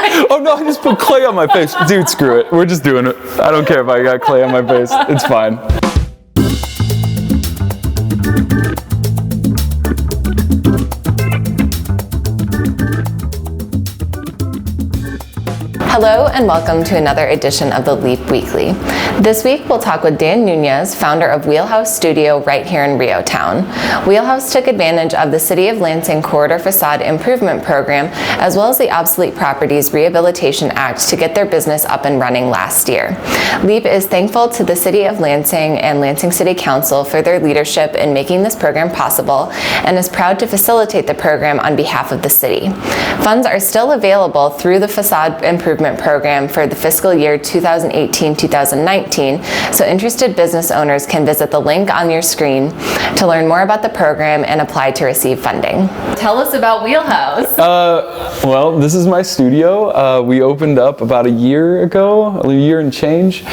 Oh no, I just put clay on my face. Dude, screw it. We're just doing it. I don't care if I got clay on my face. It's fine. Hello and welcome to another edition of the Leap Weekly. This week we'll talk with Dan Nunez, founder of Wheelhouse Studio right here in Rio Town. Wheelhouse took advantage of the City of Lansing Corridor Facade Improvement Program as well as the Obsolete Properties Rehabilitation Act to get their business up and running last year. Leap is thankful to the City of Lansing and Lansing City Council for their leadership in making this program possible and is proud to facilitate the program on behalf of the city. Funds are still available through the Facade Improvement Program for the fiscal year 2018-2019, so interested business owners can visit the link on your screen to learn more about the program and apply to receive funding. Tell us about Wheelhouse. Well, this is my studio. We opened up about a year ago, a year and change,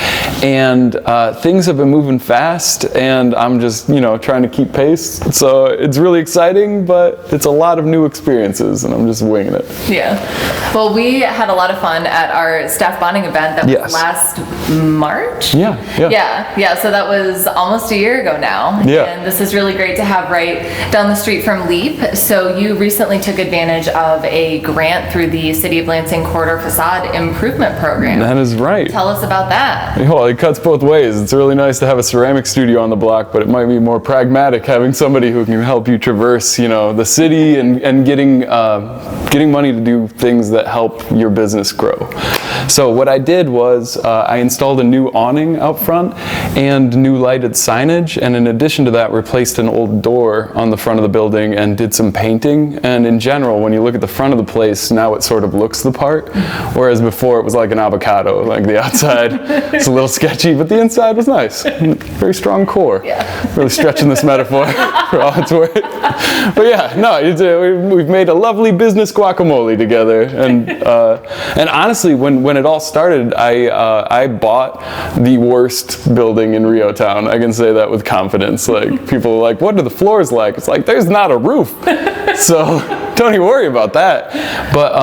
and things have been moving fast, and I'm just, trying to keep pace. So it's really exciting, but it's a lot of new experiences, and I'm just winging it. Yeah. Well, we had a lot of fun at our staff bonding event that was last March. Yeah. So that was almost a year ago now. Yeah. And this is really great to have right down the street from Leap. So you recently took advantage of a grant through the City of Lansing Corridor Facade Improvement Program. That is right. Tell us about that. Well, it cuts both ways. It's really nice to have a ceramic studio on the block, but it might be more pragmatic having somebody who can help you traverse, the city and getting money to do things that help your business grow. So what I did was I installed a new awning out front and new lighted signage, and in addition to that replaced an old door on the front of the building and did some painting. And in general, when you look at the front of the place, now it sort of looks the part, whereas before it was like an avocado. Like the outside it's a little sketchy, but the inside was nice. Very strong core. Yeah. Really stretching this metaphor for all it's worth. But yeah, no, we've made a lovely business guacamole together, and honestly, when it all started, I bought the worst building in Rio Town. I can say that with confidence. Like, people are like, what are the floors like? It's like, there's not a roof. So don't even worry about that. But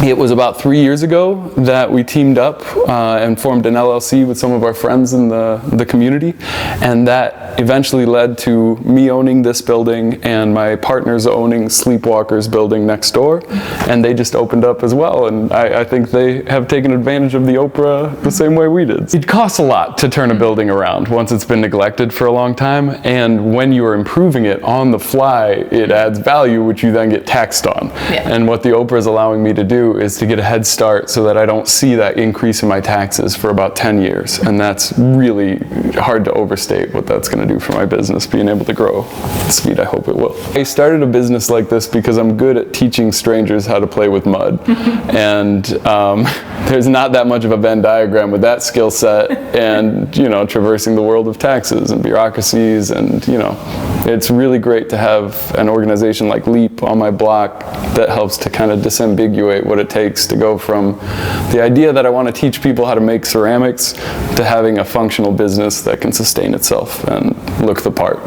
it was about 3 years ago that we teamed up and formed an LLC with some of our friends in the community, and that eventually led to me owning this building and my partners owning Sleepwalker's building next door, and they just opened up as well, and I think they have taken advantage of the Oprah the same way we did. It costs a lot to turn a building around once it's been neglected for a long time, and when you are improving it on the fly, it adds value, which you then get taxed on. Yeah. And what the Oprah is allowing me to do is to get a head start so that I don't see that increase in my taxes for about 10 years. And that's really hard to overstate what that's going to do for my business, being able to grow at the speed I hope it will. I started a business like this because I'm good at teaching strangers how to play with mud. And there's not that much of a Venn diagram with that skill set and, traversing the world of taxes and bureaucracies, and, it's really great to have an organization like Leap on my block that helps to kind of disambiguate what it takes to go from the idea that I want to teach people how to make ceramics to having a functional business that can sustain itself and look the part.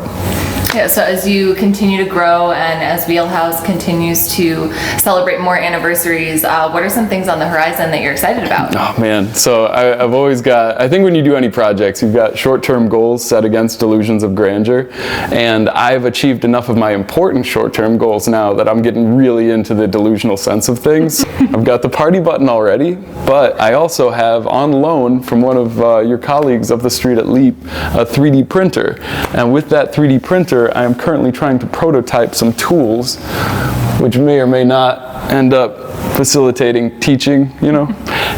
Yeah, so as you continue to grow and as Wheelhouse continues to celebrate more anniversaries, what are some things on the horizon that you're excited about? Oh man, so I think when you do any projects, you've got short-term goals set against delusions of grandeur, and I've achieved enough of my important short-term goals now that I'm getting really into the delusional sense of things. I've got the party button already, but I also have on loan from one of your colleagues up the street at Leap a 3D printer, and with that 3D printer I am currently trying to prototype some tools which may or may not end up facilitating teaching,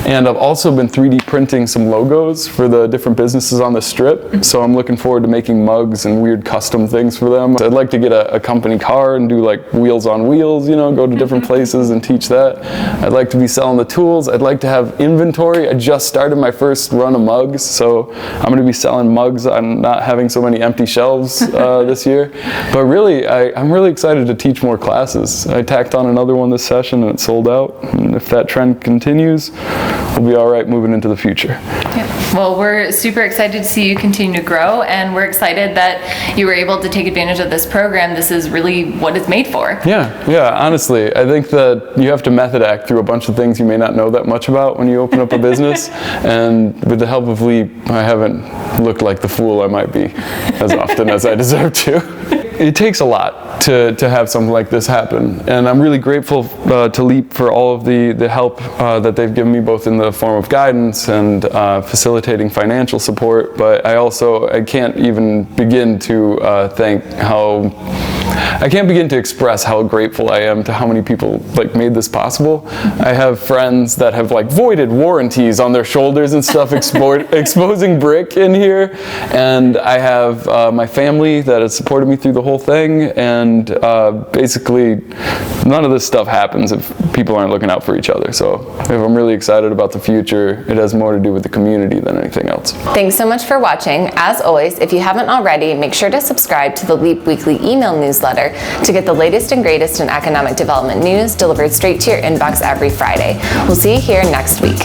And I've also been 3D printing some logos for the different businesses on the strip, so I'm looking forward to making mugs and weird custom things for them. I'd like to get a company car and do like Wheels on Wheels, go to different places and teach that. I'd like to be selling the tools. I'd like to have inventory. I just started my first run of mugs, so I'm going to be selling mugs. I'm not having so many empty shelves this year. But really, I'm really excited to teach more classes. I tacked on another one this session and it sold out. And if that trend continues, we'll be all right moving into the future. Yeah. Well, we're super excited to see you continue to grow, and we're excited that you were able to take advantage of this program. This is really what it's made for. Yeah, honestly, I think that you have to method act through a bunch of things you may not know that much about when you open up a business, and with the help of Leap, I haven't looked like the fool I might be as often as I deserve to. It takes a lot to have something like this happen, and I'm really grateful to Leap for all of the help that they've given me, both in the form of guidance and facilitating financial support. But I can't even begin to I can't begin to express how grateful I am to how many people made this possible. I have friends that have voided warranties on their shoulders and stuff, exposing brick in here, and I have my family that has supported me through the whole thing, and basically none of this stuff happens if people aren't looking out for each other. So if I'm really excited about the future, it has more to do with the community than anything else. Thanks so much for watching. As always, if you haven't already, make sure to subscribe to the Leap Weekly email newsletter to get the latest and greatest in economic development news delivered straight to your inbox every Friday. We'll see you here next week.